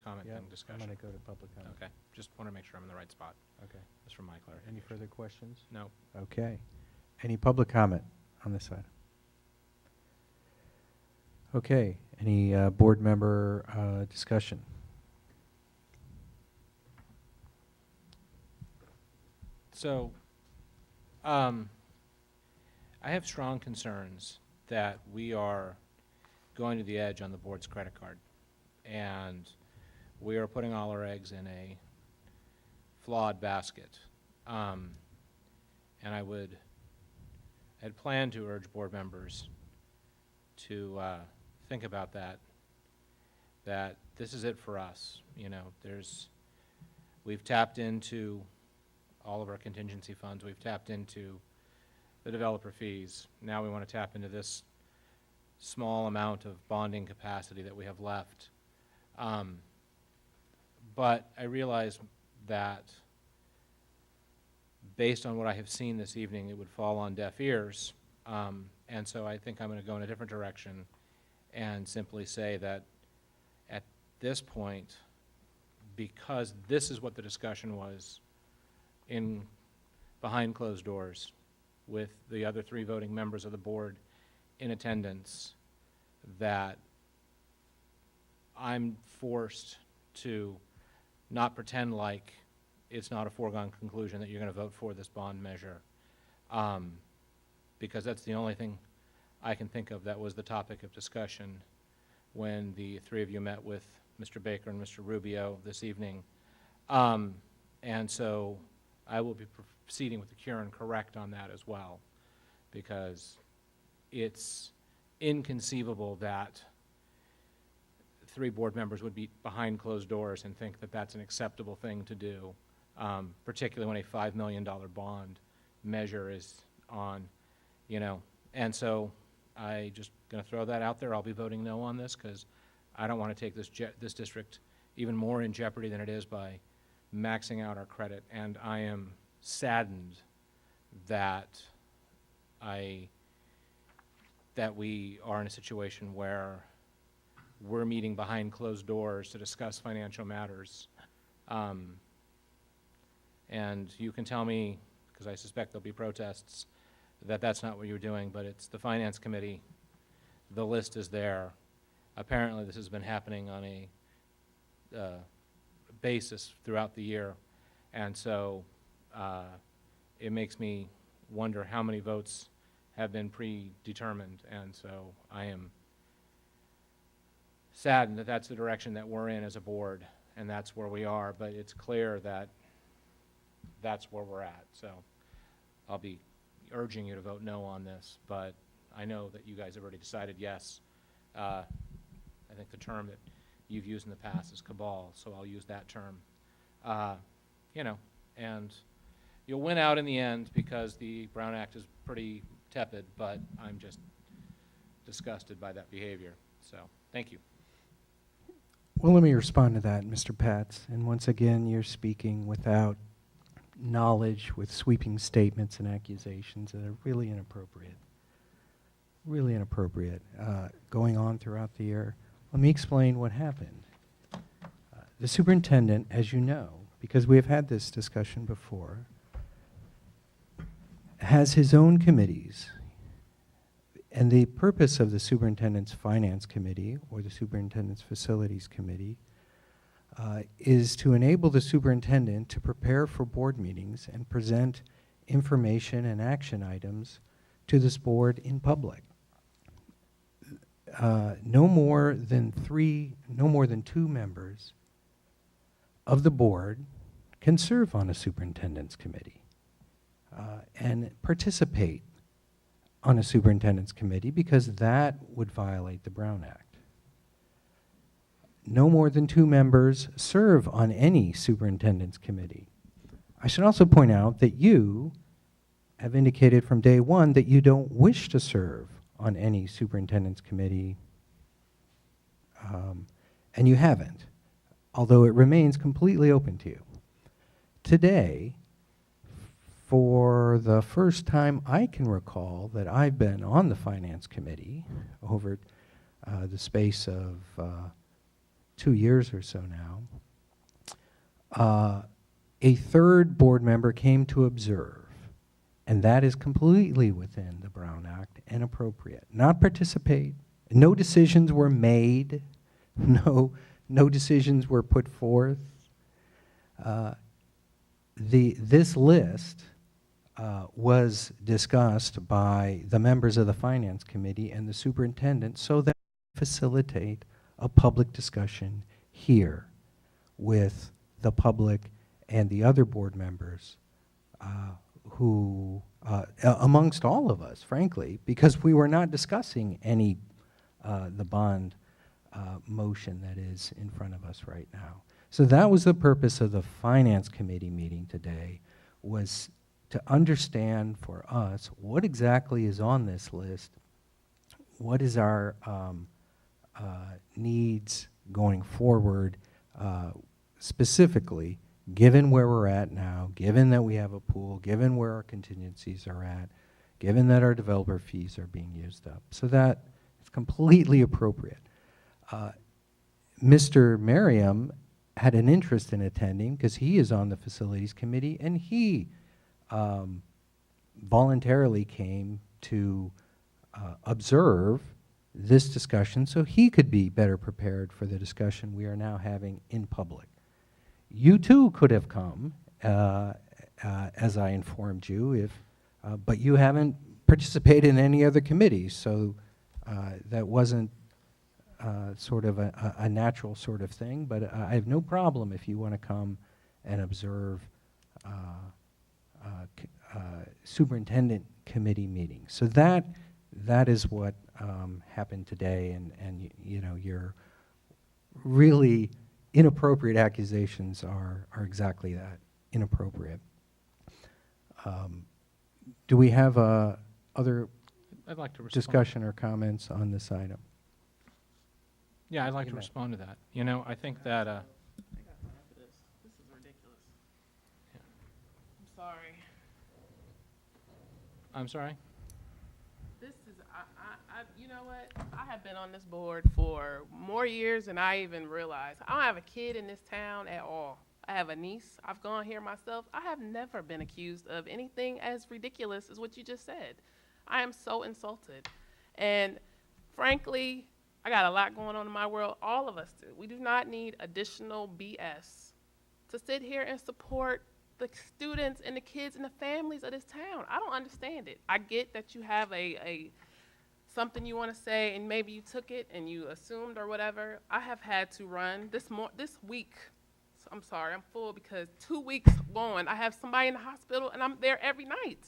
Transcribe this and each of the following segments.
comment Yeah, and I'm discussion? going to go to public comment. Okay, just want to make sure I'm in the right spot, Okay. just for my clarification. Any further questions? No. Okay. Any public comment on this side? Okay. Any board member discussion? So, I have strong concerns that we are going to the edge on the board's credit card. And we are putting all our eggs in a flawed basket. And I had planned to urge board members to think about that this is it for us. You know, we've tapped into all of our contingency funds. We've tapped into the developer fees. Now we want to tap into this small amount of bonding capacity that we have left. But I realize that based on what I have seen this evening, it would fall on deaf ears. And so I think I'm going to go in a different direction and simply say that at this point, because this is what the discussion was behind closed doors with the other 3 voting members of the board in attendance, that I'm forced to not pretend like it's not a foregone conclusion that you're going to vote for this bond measure, because that's the only thing I can think of that was the topic of discussion when the 3 of you met with Mr. Baker and Mr. Rubio this evening. And so I will be proceeding with the cure and correct on that as well, because it's inconceivable that 3 board members would be behind closed doors and think that that's an acceptable thing to do, particularly when a $5 million bond measure is on, you know. And so I just going to throw that out there. I'll be voting no on this because I don't want to take this district even more in jeopardy than it is by maxing out our credit. And I am saddened that we are in a situation where we're meeting behind closed doors to discuss financial matters. And you can tell me, because I suspect there'll be protests, that that's not what you're doing, but it's the Finance Committee. The list is there. Apparently this has been happening on a basis throughout the year. And so it makes me wonder how many votes have been predetermined. And so I am saddened that that's the direction that we're in as a board, and that's where we are. But it's clear that that's where we're at. So I'll be urging you to vote no on this, but I know that you guys have already decided yes. I think the term that you've used in the past is cabal, so I'll use that term. You know, and you'll win out in the end because the Brown Act is pretty tepid, but I'm just disgusted by that behavior. So thank you. Well, let me respond to that, Mr. Patz. And once again, you're speaking without knowledge, with sweeping statements and accusations that are really inappropriate. Really inappropriate. Going on throughout the year. Let me explain what happened. The superintendent, as you know, because we have had this discussion before, has his own committees. And the purpose of the superintendent's finance committee or the superintendent's facilities committee is to enable the superintendent to prepare for board meetings and present information and action items to this board in public. No more than 2 members of the board can serve on a superintendent's committee and participate on a superintendent's committee, because that would violate the Brown Act. No more than 2 members serve on any superintendent's committee. I should also point out that you have indicated from day one that you don't wish to serve on any superintendent's committee, and you haven't, although it remains completely open to you. Today, for the first time I can recall that I've been on the Finance Committee over the space of 2 years or so now, A third board member came to observe, and that is completely within the Brown Act and appropriate. Not participate. No decisions were made. No decisions were put forth. This list was discussed by the members of the Finance Committee and the superintendent so that we facilitate a public discussion here with the public and the other board members who, amongst all of us, frankly, because we were not discussing the bond motion that is in front of us right now. So that was the purpose of the Finance Committee meeting today, was to understand for us what exactly is on this list, what is our needs going forward, specifically, given where we're at now, given that we have a pool, given where our contingencies are at, given that our developer fees are being used up. So that is completely appropriate. Mr. Merriam had an interest in attending because he is on the Facilities Committee, and he voluntarily came to observe this discussion so he could be better prepared for the discussion we are now having in public. You too could have come, as I informed you, but you haven't participated in any other committees, so that wasn't sort of a natural sort of thing, but I have no problem if you want to come and observe superintendent committee meetings. So that is what happened today, and you know, your really inappropriate accusations are exactly that, inappropriate. Do we have other I'd like to respond. discussion or comments on this item? Yeah, I'd like to respond to that. You know, I think that, I got time for this. This is ridiculous. Yeah. I'm sorry. I'm sorry? This is, you know what? I have been on this board for more years than I even realized. I don't have a kid in this town at all. I have a niece. I've gone here myself. I have never been accused of anything as ridiculous as what you just said. I am so insulted. And frankly, I got a lot going on in my world. All of us do. We do not need additional BS to sit here and support the students and the kids and the families of this town. I don't understand it. I get that you have something you want to say and maybe you took it and you assumed or whatever. I have had to run this week. I'm sorry, I'm full because 2 weeks going, I have somebody in the hospital and I'm there every night.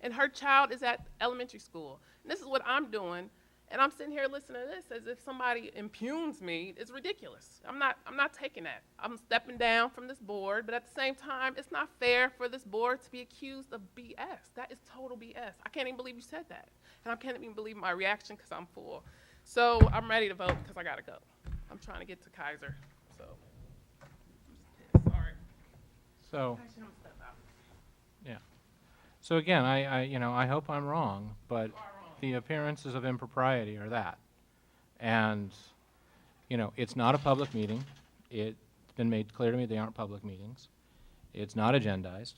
And her child is at elementary school. And this is what I'm doing. And I'm sitting here listening to this as if somebody impugns me. It's ridiculous. I'm not taking that. I'm stepping down from this board, but at the same time, it's not fair for this board to be accused of BS. That is total BS. I can't even believe you said that. And I can't even believe my reaction because I'm full. So I'm ready to vote because I got to go. I'm trying to get to Kaiser. So, I'm just pissed. Sorry. So, Actually, I'm gonna step out. yeah. So again, I hope I'm wrong, but You are wrong. the appearances of impropriety are that. And, you know, it's not a public meeting. It's been made clear to me they aren't public meetings. It's not agendized.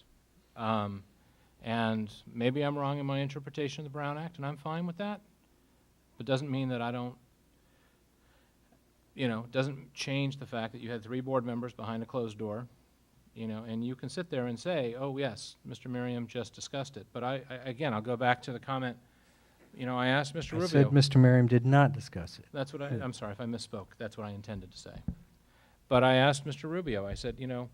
And maybe I'm wrong in my interpretation of the Brown Act, and I'm fine with that. But doesn't mean that I don't, you know, doesn't change the fact that you had 3 board members behind a closed door, you know, and you can sit there and say, oh, yes, Mr. Merriam just discussed it. But again, I'll go back to the comment. You know, I asked Mr. Rubio. I said Mr. Merriam did not discuss it. That's what I'm sorry if I misspoke. That's what I intended to say. But I asked Mr. Rubio, I said, you know,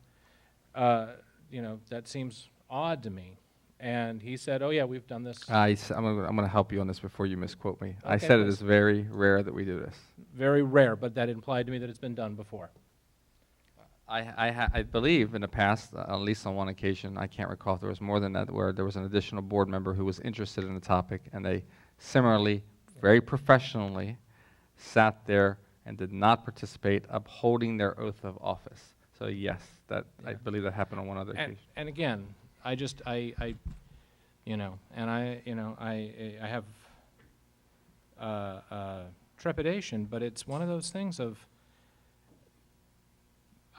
that seems odd to me. And he said, oh, yeah, we've done this. I'm going to help you on this before you misquote me. I Okay, said it please. is very rare that we do this. Very rare, but that implied to me that it's been done before. I believe in the past, at least on one occasion, I can't recall if there was more than that, where there was an additional board member who was interested in the topic, and they similarly, very professionally, sat there and did not participate, upholding their oath of office. So yes, I Yeah. believe that happened on one other occasion. And again, I have trepidation, but it's one of those things of,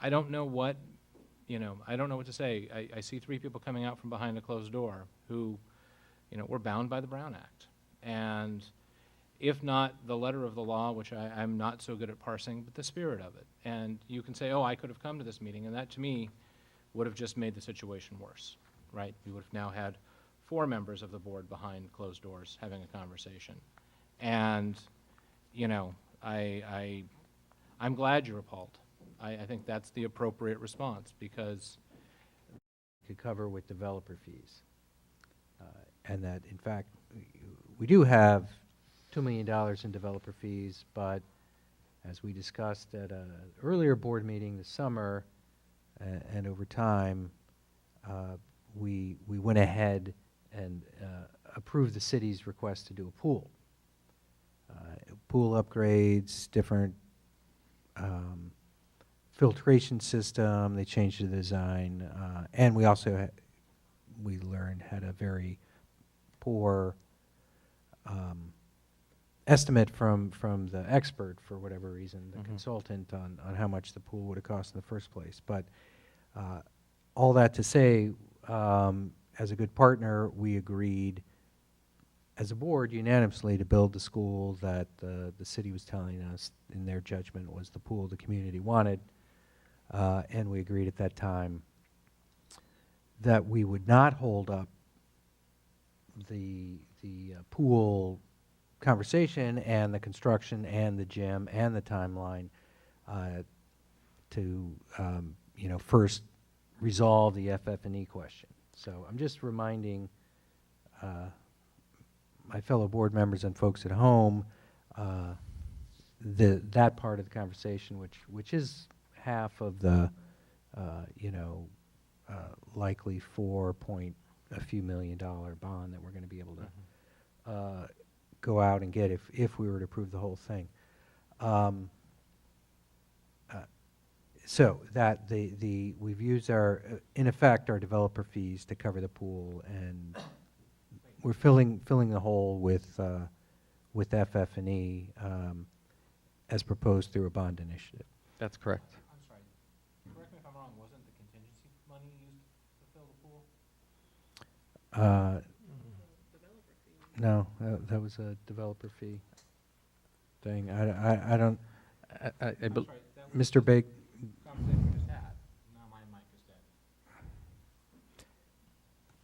I don't know what you know, I don't know what to say. I see three people coming out from behind a closed door who, you know, were bound by the Brown Act. And if not the letter of the law, which I'm not so good at parsing, but the spirit of it. And you can say, oh, I could have come to this meeting, and that to me would have just made the situation worse, right? We would have now had 4 members of the board behind closed doors having a conversation. And, you know, I'm glad you're appalled. I think that's the appropriate response, because could cover with developer fees. And that, in fact, we do have $2 million in developer fees, but as we discussed at an earlier board meeting this summer, and over time, we went ahead and approved the city's request to do a pool. Pool upgrades, different filtration system, they changed the design, and we also we learned had a very poor estimate from the expert, for whatever reason, the consultant, on how much the pool would have cost in the first place. But all that to say, as a good partner, we agreed as a board unanimously to build the school that the city was telling us, in their judgment, was the pool the community wanted. And we agreed at that time that we would not hold up the pool conversation and the construction and the gym and the timeline to you know, first resolve the FF&E question. So I'm just reminding my fellow board members and folks at home that part of the conversation, which is half of the you know, likely a few million dollar bond that we're going to be able to go out and get if we were to approve the whole thing. So that we've used in effect our developer fees to cover the pool, and we're filling the hole with FF&E as proposed through a bond initiative. That's correct. I'm sorry, correct me if I'm wrong, wasn't the contingency money used to fill the pool? No, that was a developer fee thing. I don't, I I'm bel- sorry, that was Mr. Bake, the conversation we just had. Now my mic is dead.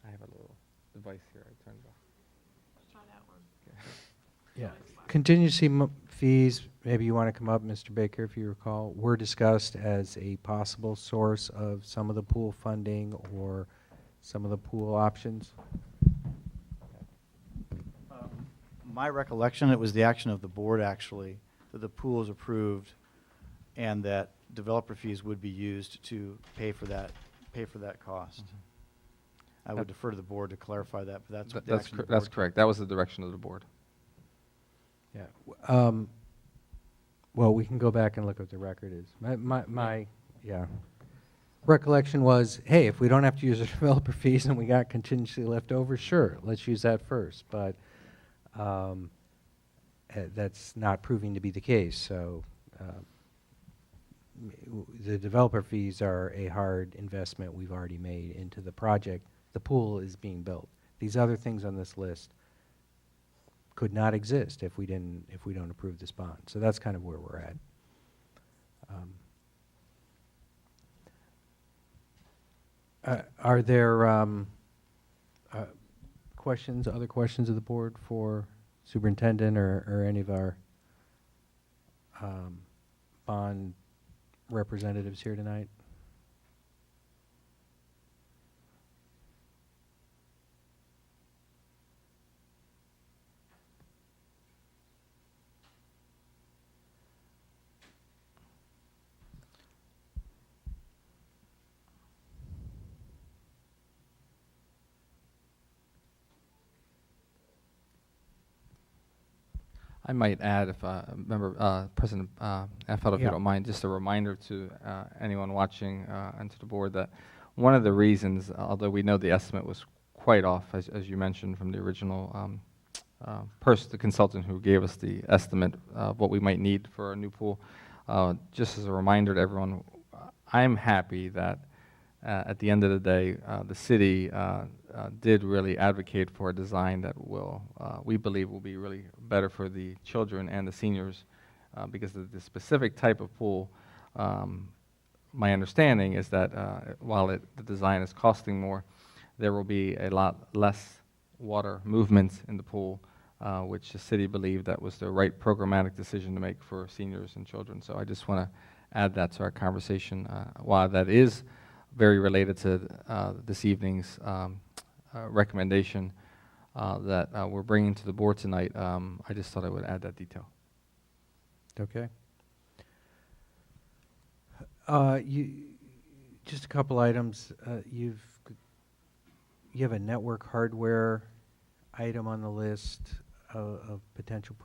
I have a little device here. I turned off. Let's try that one. yeah. Contingency fees, maybe you want to come up, Mr. Baker, if you recall, were discussed as a possible source of some of the pool funding or some of the pool options. My recollection, it was the action of the board, actually, that the pool was approved and that developer fees would be used to pay for that cost. I would defer to the board to clarify that, but that's what the action of the That's board correct. That was the direction of the board. Yeah. Well, we can go back and look at what the record is. My recollection was, hey, if we don't have to use the developer fees and we got contingency left over, sure, let's use that first. But that's not proving to be the case. So the developer fees are a hard investment we've already made into the project. The pool is being built. These other things on this list could not exist if we don't approve this bond. So that's kind of where we're at. Are there other questions of the board for superintendent or any of our bond representatives here tonight? I might add, if President Affeld, if you Yeah. don't mind, just a reminder to anyone watching and to the board that one of the reasons, although we know the estimate was quite off, as you mentioned, from the original the consultant who gave us the estimate of what we might need for a new pool, just as a reminder to everyone, I'm happy that at the end of the day, the city did really advocate for a design that will, we believe, will be really better for the children and the seniors, because of the specific type of pool. My understanding is that while the design is costing more, there will be a lot less water movements in the pool, which the city believed that was the right programmatic decision to make for seniors and children. So I just want to add that to our conversation. While that is very related to this evening's recommendation that we're bringing to the board tonight, I just thought I would add that detail. Okay. Just a couple items. You have a network hardware item on the list of potential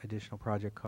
additional project costs.